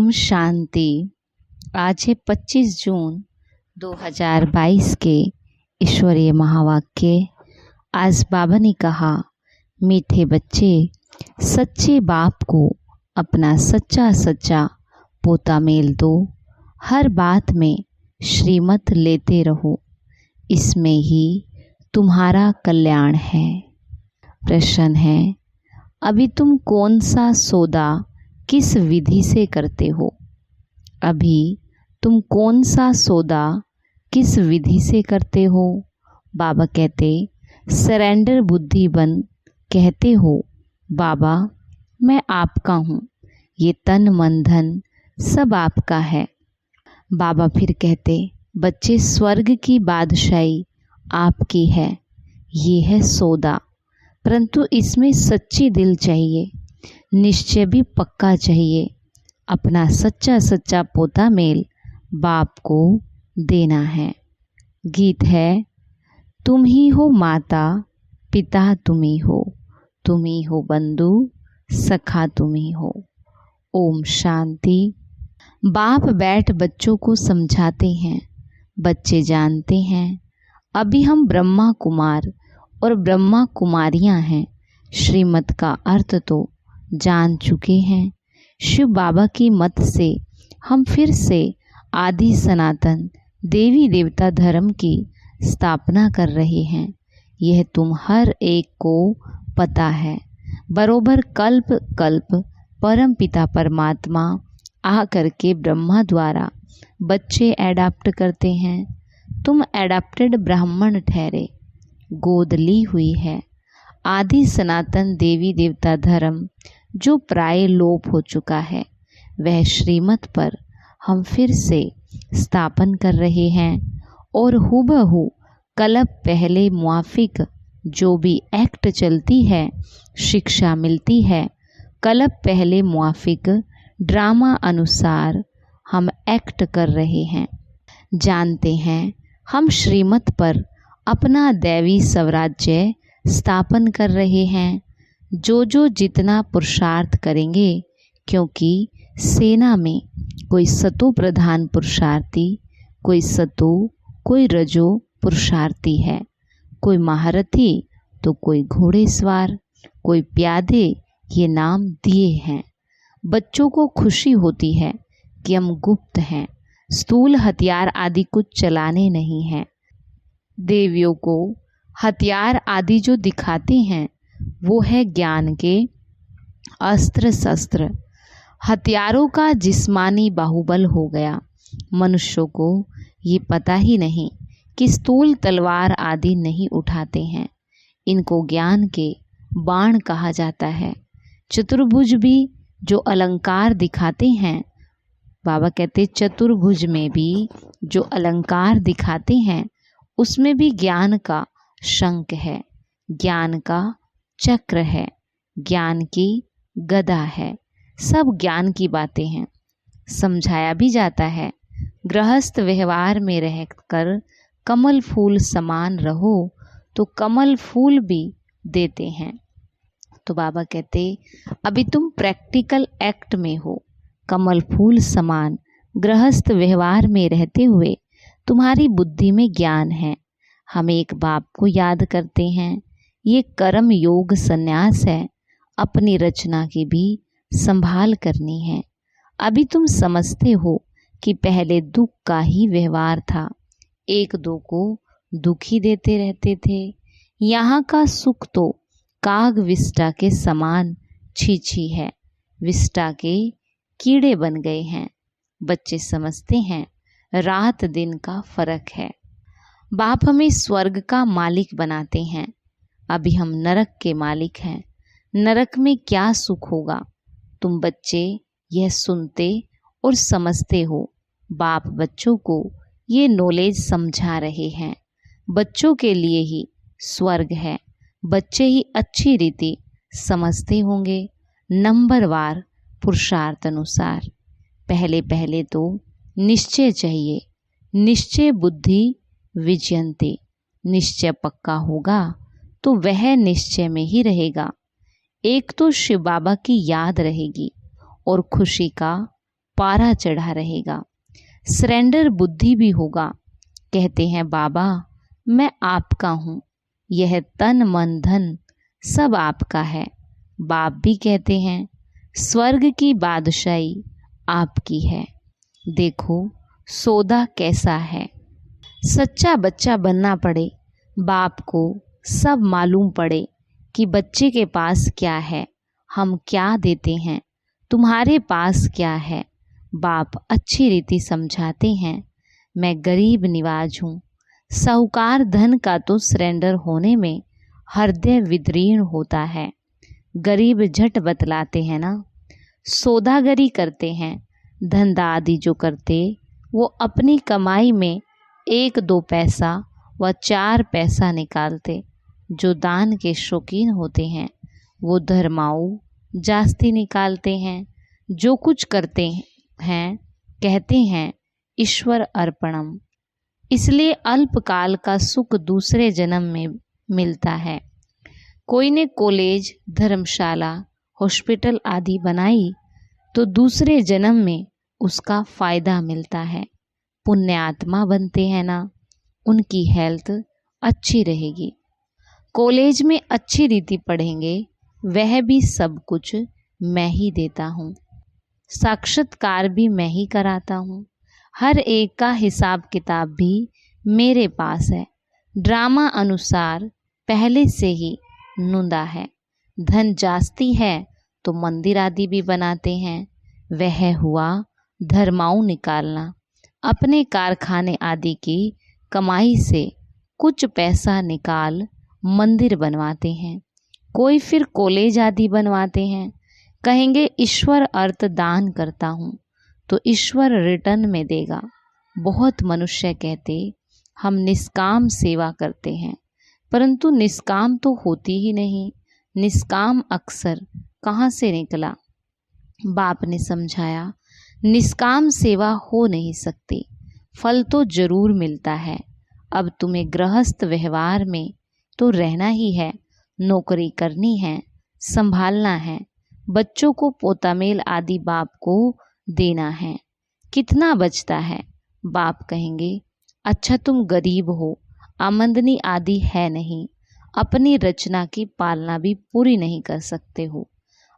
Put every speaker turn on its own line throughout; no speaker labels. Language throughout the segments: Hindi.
ओम शांति। आज है 25 जून 2022 के ईश्वरीय महावाक्य। आज बाबा ने कहा, मीठे बच्चे, सच्चे बाप को अपना सच्चा सच्चा पोता मेल दो। हर बात में श्रीमत लेते रहो, इसमें ही तुम्हारा कल्याण है। प्रश्न है, अभी तुम कौन सा सौदा किस विधि से करते हो? अभी तुम कौन सा सौदा किस विधि से करते हो? बाबा कहते, सरेंडर बुद्धि बन कहते हो, बाबा मैं आपका हूँ, ये तन मन धन सब आपका है। बाबा फिर कहते, बच्चे स्वर्ग की बादशाही आपकी है, ये है सौदा, परंतु इसमें सच्ची दिल चाहिए, निश्चय भी पक्का चाहिए। अपना सच्चा सच्चा पोता मेल बाप को देना है। गीत है, तुम ही हो माता पिता तुम ही हो बंधु सखा तुम ही हो। ओम शांति। बाप बैठ बच्चों को समझाते हैं। बच्चे जानते हैं अभी हम ब्रह्मा कुमार और ब्रह्मा कुमारियां हैं। श्रीमत का अर्थ तो जान चुके हैं। शिव बाबा की मत से हम फिर से आदि सनातन देवी देवता धर्म की स्थापना कर रहे हैं। यह तुम हर एक को पता है। बरोबर कल्प कल्प परम पिता परमात्मा आ करके ब्रह्मा द्वारा बच्चे एडाप्ट करते हैं। तुम एडाप्टेड ब्राह्मण ठहरे, गोद ली हुई है। आदि सनातन देवी देवता धर्म जो प्राय लोप हो चुका है, वह श्रीमत पर हम फिर से स्थापन कर रहे हैं। और हुबहू कल्प पहले मुआफिक जो भी एक्ट चलती है, शिक्षा मिलती है, कल्प पहले मुआफिक ड्रामा अनुसार हम एक्ट कर रहे हैं। जानते हैं हम श्रीमत पर अपना दैवी स्वराज्य स्थापन कर रहे हैं। जो जितना पुरुषार्थ करेंगे, क्योंकि सेना में कोई सतो प्रधान पुरुषार्थी, कोई सतो, कोई रजो पुरुषार्थी है, कोई महारथी तो कोई घोड़ेसवार, कोई प्यादे, ये नाम दिए हैं। बच्चों को खुशी होती है कि हम गुप्त हैं, स्थूल हथियार आदि कुछ चलाने नहीं हैं। देवियों को हथियार आदि जो दिखाते हैं वो है ज्ञान के अस्त्र शस्त्र। हथियारों का जिस्मानी बाहुबल हो गया। मनुष्यों को ये पता ही नहीं कि स्थूल तलवार आदि नहीं उठाते हैं। इनको ज्ञान के बाण कहा जाता है। चतुर्भुज भी जो अलंकार दिखाते हैं, बाबा कहते चतुर्भुज में भी जो अलंकार दिखाते हैं उसमें भी ज्ञान का शंख है, ज्ञान का चक्र है, ज्ञान की गदा है। सब ज्ञान की बातें हैं। समझाया भी जाता है, गृहस्थ व्यवहार में रहकर कमल फूल समान रहो तो कमल फूल भी देते हैं। तो बाबा कहते, अभी तुम प्रैक्टिकल एक्ट में हो। कमल फूल समान गृहस्थ व्यवहार में रहते हुए तुम्हारी बुद्धि में ज्ञान है। हम एक बाप को याद करते हैं। ये कर्म योग संन्यास है। अपनी रचना की भी संभाल करनी है। अभी तुम समझते हो कि पहले दुख का ही व्यवहार था, एक दो को दुखी देते रहते थे। यहाँ का सुख तो काग विष्टा के समान छीछी है, विष्टा के कीड़े बन गए हैं। बच्चे समझते हैं रात दिन का फर्क है। बाप हमें स्वर्ग का मालिक बनाते हैं, अभी हम नरक के मालिक हैं। नरक में क्या सुख होगा? तुम बच्चे यह सुनते और समझते हो। बाप बच्चों को ये नॉलेज समझा रहे हैं। बच्चों के लिए ही स्वर्ग है। बच्चे ही अच्छी रीति समझते होंगे, नंबरवार पुरुषार्थ अनुसार। पहले पहले तो निश्चय चाहिए। निश्चय बुद्धि विजयंती। निश्चय पक्का होगा तो वह निश्चय में ही रहेगा। एक तो शिव बाबा की याद रहेगी और खुशी का पारा चढ़ा रहेगा। सरेंडर बुद्धि भी होगा। कहते हैं बाबा मैं आपका हूँ, यह तन मन धन सब आपका है। बाप भी कहते हैं स्वर्ग की बादशाही आपकी है। देखो सौदा कैसा है। सच्चा बच्चा बनना पड़े, बाप को सब मालूम पड़े कि बच्चे के पास क्या है, हम क्या देते हैं, तुम्हारे पास क्या है। बाप अच्छी रीति समझाते हैं मैं गरीब निवाज हूँ। साहूकार धन का तो सरेंडर होने में हृदय विदीर्ण होता है। गरीब झट बतलाते हैं ना, सौदागरी करते हैं। धंधा आदि जो करते वो अपनी कमाई में 1-2 पैसा व 4 पैसा निकालते। जो दान के शौकीन होते हैं वो धर्माऊ जास्ती निकालते हैं। जो कुछ करते हैं कहते हैं ईश्वर अर्पणम। इसलिए अल्पकाल का सुख दूसरे जन्म में मिलता है। कोई ने कॉलेज, धर्मशाला, हॉस्पिटल आदि बनाई तो दूसरे जन्म में उसका फायदा मिलता है। पुण्य आत्मा बनते हैं ना, उनकी हेल्थ अच्छी रहेगी। कॉलेज में अच्छी रीति पढ़ेंगे, वह भी सब कुछ मैं ही देता हूँ। साक्षात्कार भी मैं ही कराता हूँ। हर एक का हिसाब किताब भी मेरे पास है। ड्रामा अनुसार पहले से ही नुंदा है। धन जास्ती है तो मंदिर आदि भी बनाते हैं। वह हुआ धर्माऊ निकालना। अपने कारखाने आदि की कमाई से कुछ पैसा निकाल मंदिर बनवाते हैं। कोई फिर कॉलेज आदि बनवाते हैं। कहेंगे ईश्वर अर्थ दान करता हूँ तो ईश्वर रिटर्न में देगा। बहुत मनुष्य कहते हम निष्काम सेवा करते हैं, परंतु निष्काम तो होती ही नहीं। निष्काम अक्सर कहाँ से निकला? बाप ने समझाया निष्काम सेवा हो नहीं सकती, फल तो जरूर मिलता है। अब तुम्हें गृहस्थ व्यवहार में तो रहना ही है, नौकरी करनी है, संभालना है, बच्चों को पोतामेल आदि बाप को देना है। कितना बचता है? बाप कहेंगे अच्छा तुम गरीब हो, आमदनी आदि है नहीं, अपनी रचना की पालना भी पूरी नहीं कर सकते हो।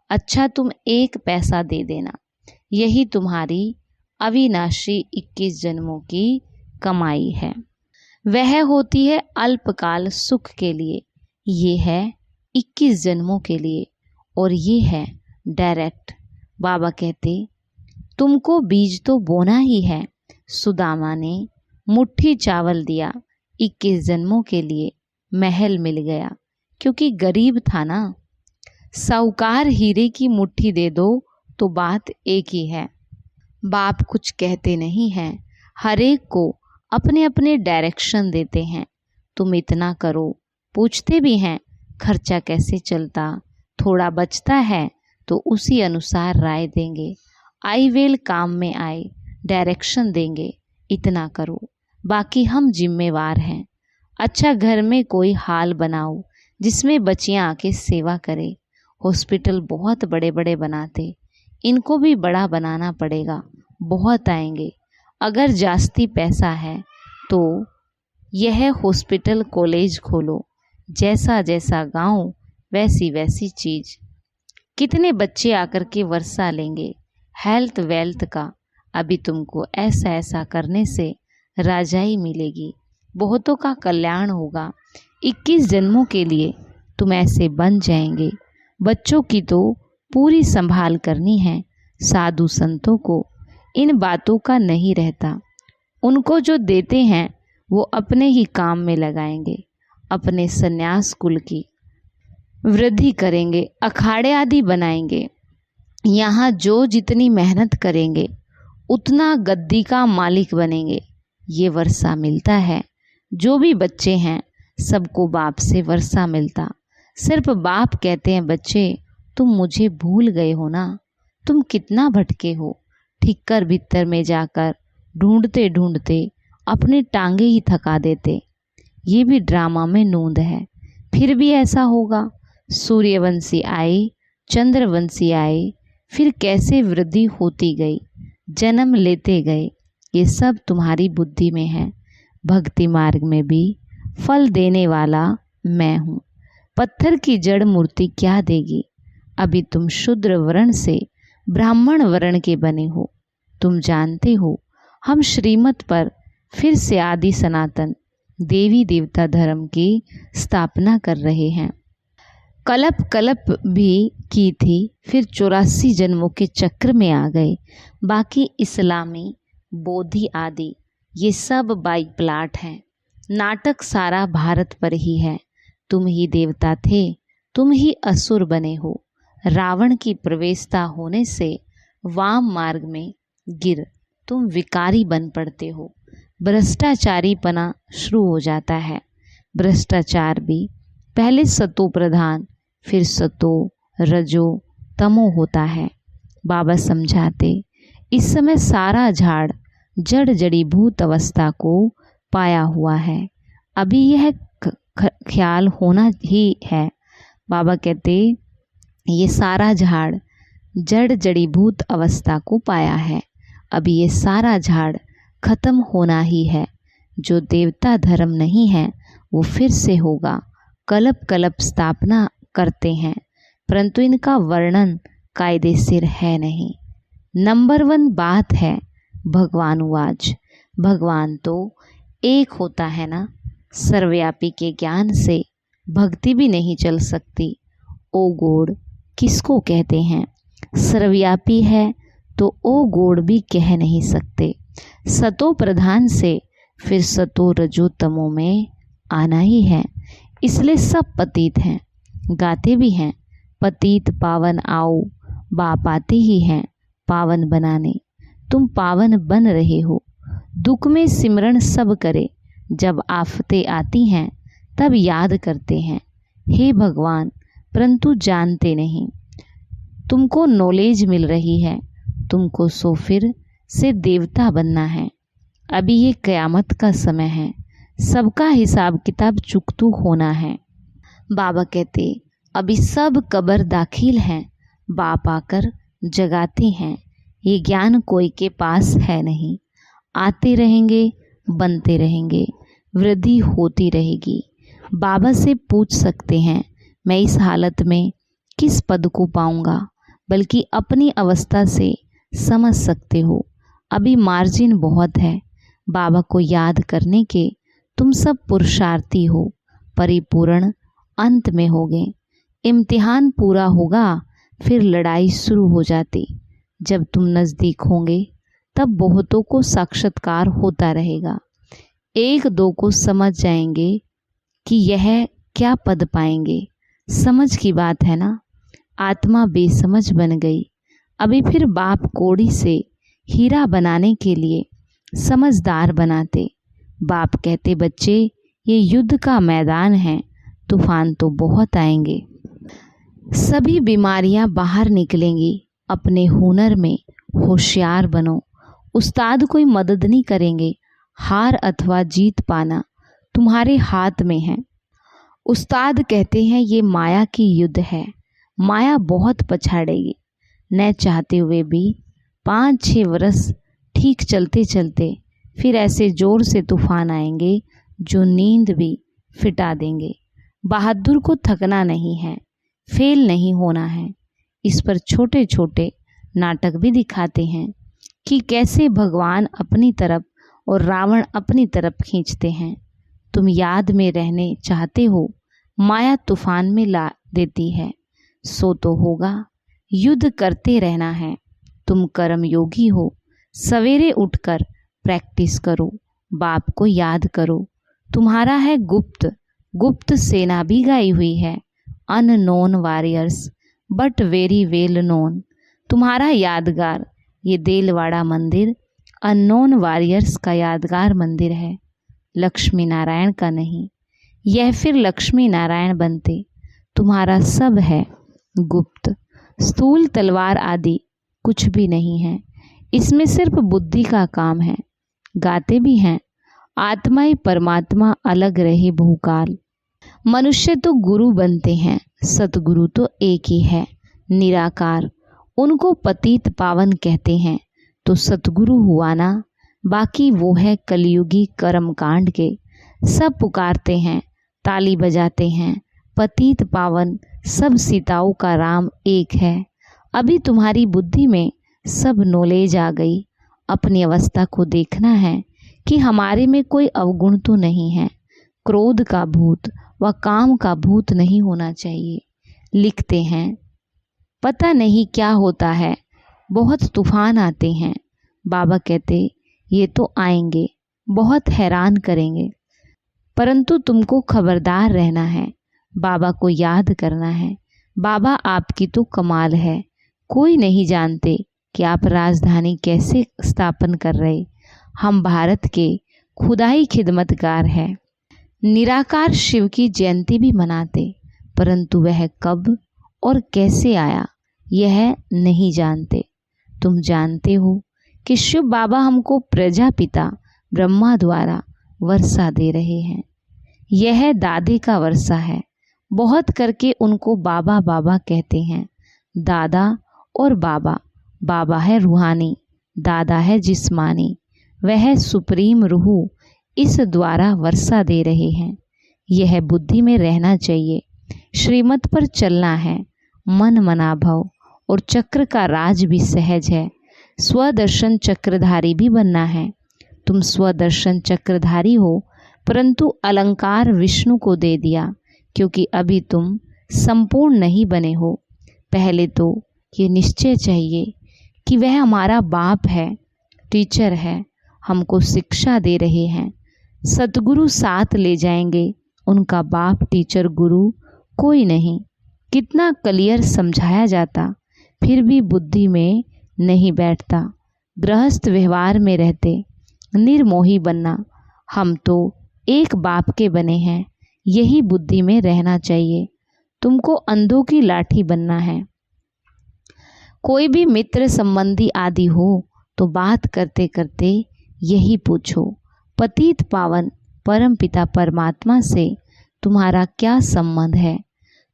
अच्छा तुम 1 पैसा दे देना, यही तुम्हारी अविनाशी 21 जन्मों की कमाई है। वह होती है अल्पकाल सुख के लिए, ये है 21 जन्मों के लिए, और ये है डायरेक्ट। बाबा कहते तुमको बीज तो बोना ही है। सुदामा ने मुट्ठी चावल दिया, 21 जन्मों के लिए महल मिल गया, क्योंकि गरीब था ना। साहूकार हीरे की मुट्ठी दे दो तो बात एक ही है। बाप कुछ कहते नहीं हैं, हर एक को अपने अपने डायरेक्शन देते हैं। तुम इतना करो, पूछते भी हैं खर्चा कैसे चलता, थोड़ा बचता है तो उसी अनुसार राय देंगे। आई वेल काम में आए, डायरेक्शन देंगे, इतना करो, बाकी हम जिम्मेवार हैं। अच्छा घर में कोई हाल बनाओ जिसमें बच्चियां आके सेवा करे। हॉस्पिटल बहुत बड़े बड़े बनाते, इनको भी बड़ा बनाना पड़ेगा, बहुत आएंगे। अगर जास्ती पैसा है तो यह हॉस्पिटल कॉलेज खोलो, जैसा जैसा गांव वैसी वैसी चीज़। कितने बच्चे आकर के वर्षा लेंगे हेल्थ वेल्थ का। अभी तुमको ऐसा ऐसा करने से राजाई मिलेगी, बहुतों का कल्याण होगा। 21 जन्मों के लिए तुम ऐसे बन जाएंगे। बच्चों की तो पूरी संभाल करनी है। साधु संतों को इन बातों का नहीं रहता। उनको जो देते हैं वो अपने ही काम में लगाएंगे, अपने सन्यास कुल की वृद्धि करेंगे, अखाड़े आदि बनाएंगे। यहाँ जो जितनी मेहनत करेंगे उतना गद्दी का मालिक बनेंगे। ये वर्षा मिलता है। जो भी बच्चे हैं सबको बाप से वर्षा मिलता। सिर्फ बाप कहते हैं बच्चे तुम मुझे भूल गए हो ना, तुम कितना भटके हो। ठिक्कर भीतर में जाकर ढूंढते ढूंढते अपनी टांगे ही थका देते। ये भी ड्रामा में नोंद है। फिर भी ऐसा होगा। सूर्यवंशी आए, चंद्रवंशी आए, फिर कैसे वृद्धि होती गई। जन्म लेते गए, ये सब तुम्हारी बुद्धि में है। भक्ति मार्ग में भी फल देने वाला मैं हूँ। पत्थर की जड़ मूर्ति क्या देगी? अभी तुम शूद्र वर्ण से ब्राह्मण वर्ण के बने हो। तुम जानते हो हम श्रीमत पर फिर से आदि सनातन देवी देवता धर्म की स्थापना कर रहे हैं। कलप कलप भी की थी, फिर 84 जन्मों के चक्र में आ गए। बाकी इस्लामी, बोधि आदि ये सब बाई प्लाट हैं। नाटक सारा भारत पर ही है। तुम ही देवता थे, तुम ही असुर बने हो। रावण की प्रवेशता होने से वाम मार्ग में गिर तुम विकारी बन पड़ते हो। भ्रष्टाचारीपना शुरू हो जाता है। भ्रष्टाचार भी पहले सतो प्रधान, फिर सतो, रजो, तमो होता है। बाबा समझाते, इस समय सारा झाड़ जड़ जड़ीभूत अवस्था को पाया हुआ है। अभी यह ख्याल होना ही है। बाबा कहते, ये सारा झाड़ जड़ जड़ीभूत अवस्था को पाया है। अभी ये सारा झाड़ खत्म होना ही है। जो देवता धर्म नहीं है वो फिर से होगा। कलप कलप स्थापना करते हैं, परंतु इनका वर्णन कायदेशीर है नहीं। नंबर 1 बात है भगवान वाच। भगवान तो एक होता है ना। सर्वव्यापी के ज्ञान से भक्ति भी नहीं चल सकती। ओ गोड़ किसको कहते हैं? सर्वव्यापी है तो ओ गोड़ भी कह नहीं सकते। सतो प्रधान से फिर सतो रजो तमो में आना ही है। इसलिए सब पतित हैं। गाते भी हैं, पतित पावन आओ, बाप आते ही हैं पावन बनाने। तुम पावन बन रहे हो। दुख में सिमरण सब करे, जब आफतें आती हैं तब याद करते हैं हे भगवान, परंतु जानते नहीं। तुमको नॉलेज मिल रही है, तुमको सो फिर से देवता बनना है। अभी ये क़यामत का समय है, सबका हिसाब किताब चुकतू होना है। बाबा कहते, अभी सब कब्र दाखिल हैं, बाप आकर जगाते हैं। ये ज्ञान कोई के पास है नहीं। आते रहेंगे, बनते रहेंगे, वृद्धि होती रहेगी। बाबा से पूछ सकते हैं, मैं इस हालत में किस पद को पाऊंगा, बल्कि अपनी अवस्था से समझ सकते हो। अभी मार्जिन बहुत है। बाबा को याद करने के तुम सब पुरुषार्थी हो। परिपूर्ण अंत में होगे। इम्तिहान पूरा होगा, फिर लड़ाई शुरू हो जाती। जब तुम नज़दीक होंगे तब बहुतों को साक्षात्कार होता रहेगा। एक दो को समझ जाएंगे कि यह क्या पद पाएंगे। समझ की बात है ना। आत्मा बेसमझ बन गई। अभी फिर बाप कोड़ी से हीरा बनाने के लिए समझदार बनाते। बाप कहते, बच्चे ये युद्ध का मैदान है, तूफान तो बहुत आएंगे, सभी बीमारियां बाहर निकलेंगी। अपने हुनर में होशियार बनो। उस्ताद कोई मदद नहीं करेंगे। हार अथवा जीत पाना तुम्हारे हाथ में है। उस्ताद कहते हैं ये माया की युद्ध है। माया बहुत पछाड़ेगी। न चाहते हुए भी 5-6 वर्ष ठीक चलते चलते फिर ऐसे जोर से तूफान आएंगे जो नींद भी फिटा देंगे। बहादुर को थकना नहीं है, फेल नहीं होना है। इस पर छोटे छोटे नाटक भी दिखाते हैं कि कैसे भगवान अपनी तरफ और रावण अपनी तरफ खींचते हैं। तुम याद में रहने चाहते हो, माया तूफान में ला देती है। सो तो होगा, युद्ध करते रहना है। तुम कर्म योगी हो, सवेरे उठकर प्रैक्टिस करो, बाप को याद करो। तुम्हारा है गुप्त, गुप्त सेना भी गाई हुई है। Unknown warriors but very well known. तुम्हारा यादगार ये देलवाड़ा मंदिर अननोन वॉरियर्स का यादगार मंदिर है, लक्ष्मी नारायण का नहीं। यह फिर लक्ष्मी नारायण बनते। तुम्हारा सब है गुप्त। स्थूल तलवार आदि कुछ भी नहीं है। इसमें सिर्फ बुद्धि का काम है। गाते भी हैं, आत्मा ही परमात्मा अलग रहे बहुकाल। मनुष्य तो गुरु बनते हैं, सतगुरु तो एक ही है, निराकार। उनको पतित पावन कहते हैं। तो सतगुरु हुआ ना, बाकी वो है कलयुगी कर्म कांड के। सब पुकारते हैं, ताली बजाते हैं, पतित पावन सब सीताओं का राम एक है। अभी तुम्हारी बुद्धि में सब नॉलेज आ गई। अपनी अवस्था को देखना है कि हमारे में कोई अवगुण तो नहीं है। क्रोध का भूत व काम का भूत नहीं होना चाहिए। लिखते हैं, पता नहीं क्या होता है, बहुत तूफान आते हैं। बाबा कहते ये तो आएंगे, बहुत हैरान करेंगे, परंतु तुमको खबरदार रहना है, बाबा को याद करना है। बाबा आपकी तो कमाल है, कोई नहीं जानते कि आप राजधानी कैसे स्थापन कर रहे। हम भारत के खुदाई खिदमतगार हैं। निराकार शिव की जयंती भी मनाते, परंतु वह कब और कैसे आया यह नहीं जानते। तुम जानते हो कि शिव बाबा हमको प्रजापिता ब्रह्मा द्वारा वर्षा दे रहे हैं। यह दादे का वर्षा है। बहुत करके उनको बाबा बाबा कहते हैं। दादा और बाबा, बाबा है रूहानी, दादा है जिस्मानी। वह सुप्रीम रूह इस द्वारा वर्षा दे रहे हैं। यह बुद्धि में रहना चाहिए। श्रीमत पर चलना है, मन मना भव, और चक्र का राज भी सहज है। स्वदर्शन चक्रधारी भी बनना है। तुम स्वदर्शन चक्रधारी हो, परंतु अलंकार विष्णु को दे दिया, क्योंकि अभी तुम संपूर्ण नहीं बने हो। पहले तो ये निश्चय चाहिए कि वह हमारा बाप है, टीचर है, हमको शिक्षा दे रहे हैं। सतगुरु साथ ले जाएंगे। उनका बाप टीचर गुरु कोई नहीं। कितना क्लियर समझाया जाता, फिर भी बुद्धि में नहीं बैठता। गृहस्थ व्यवहार में रहते, निर्मोही बनना। हम तो एक बाप के बने हैं, यही बुद्धि में रहना चाहिए। तुमको अंधों की लाठी बनना है। कोई भी मित्र संबंधी आदि हो तो बात करते करते यही पूछो, पतित पावन परम पिता परमात्मा से तुम्हारा क्या संबंध है?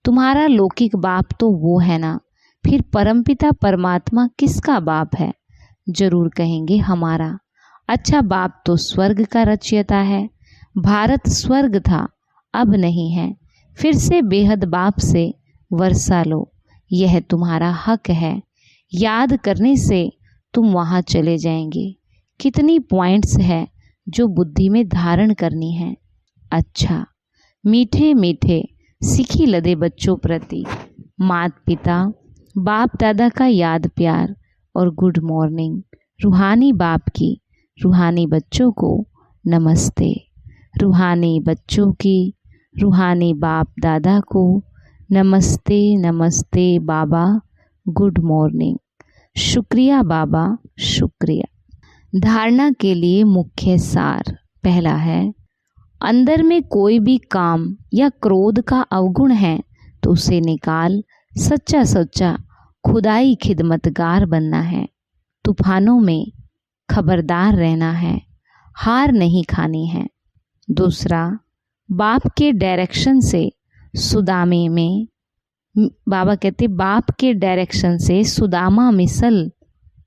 तुम्हारा लौकिक बाप तो वो है ना, फिर परमपिता परमात्मा किसका बाप है? जरूर कहेंगे हमारा। अच्छा, बाप तो स्वर्ग का रचयिता है। भारत स्वर्ग था, अब नहीं है। फिर से बेहद बाप से वर्षा लो, यह तुम्हारा हक है। याद करने से तुम वहाँ चले जाएंगे। कितनी पॉइंट्स है जो बुद्धि में धारण करनी है। अच्छा, मीठे मीठे सिखी लदे बच्चों प्रति माता पिता बाप दादा का याद प्यार और गुड मॉर्निंग। रूहानी बाप की रूहानी बच्चों को नमस्ते। रूहानी बच्चों की रूहानी बाप दादा को नमस्ते नमस्ते बाबा, गुड मॉर्निंग। शुक्रिया बाबा, शुक्रिया। धारणा के लिए मुख्य सार। पहला है, अंदर में कोई भी काम या क्रोध का अवगुण है तो उसे निकाल सच्चा सच्चा खुदाई खिदमतगार बनना है। तूफानों में खबरदार रहना है, हार नहीं खानी है। दूसरा, बाप के डायरेक्शन से सुदामे में, बाबा कहते बाप के डायरेक्शन से सुदामा मिसल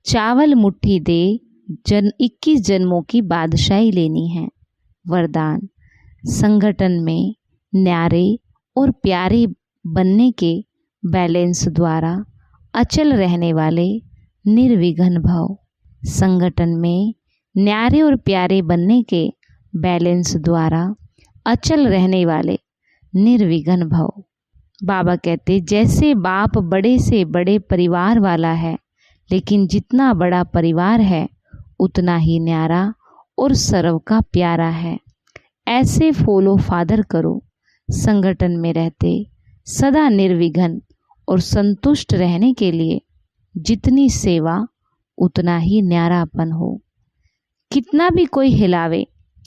चावल मुट्ठी दे 21 जन्मों की बादशाही लेनी है। वरदान, संगठन में न्यारे और प्यारे बनने के बैलेंस द्वारा अचल रहने वाले निर्विघ्न भव। संगठन में न्यारे और प्यारे बनने के बैलेंस द्वारा अचल रहने वाले निर्विघ्न भव। बाबा कहते जैसे बाप बड़े से बड़े परिवार वाला है, लेकिन जितना बड़ा परिवार है उतना ही न्यारा और सर्व का प्यारा है। ऐसे फॉलो फादर करो। संगठन में रहते सदा निर्विघ्न और संतुष्ट रहने के लिए जितनी सेवा उतना ही न्यारापन हो। कितना भी कोई हिलावे,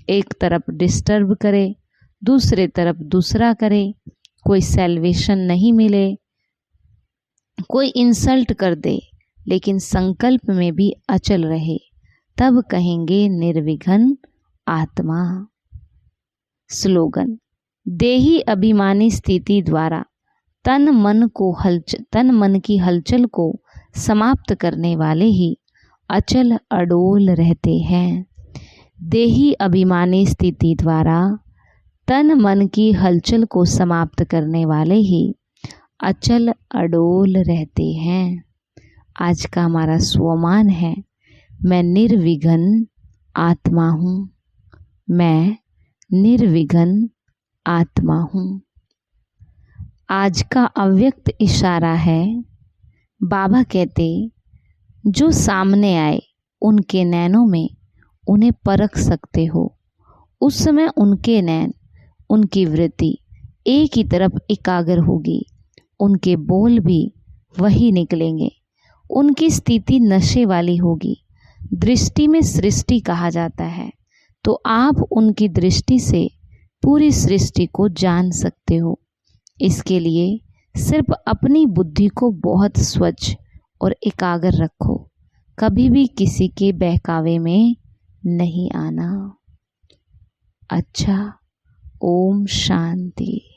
एक तरफ डिस्टर्ब करे, दूसरे तरफ दूसरा करे, कोई सेल्वेशन नहीं मिले, कोई इंसल्ट कर दे, लेकिन संकल्प में भी अचल रहे, तब कहेंगे निर्विघ्न आत्मा। स्लोगन, देही अभिमानी स्थिति द्वारा तन मन की हलचल को समाप्त करने वाले ही अचल अडोल रहते हैं। देही अभिमानी स्थिति द्वारा तन मन की हलचल को समाप्त करने वाले ही अचल अडोल रहते हैं। आज का हमारा स्वमान है, मैं निर्विघ्न आत्मा हूँ। मैं निर्विघ्न आत्मा हूँ। आज का अव्यक्त इशारा है, बाबा कहते जो सामने आए उनके नैनों में उन्हें परख सकते हो। उस समय उनके नैन, उनकी वृत्ति एक ही तरफ एकाग्र होगी, उनके बोल भी वही निकलेंगे, उनकी स्थिति नशे वाली होगी। दृष्टि में सृष्टि कहा जाता है, तो आप उनकी दृष्टि से पूरी सृष्टि को जान सकते हो। इसके लिए सिर्फ अपनी बुद्धि को बहुत स्वच्छ और एकाग्र रखो, कभी भी किसी के बहकावे में नहीं आना। अच्छा, ओम शांति।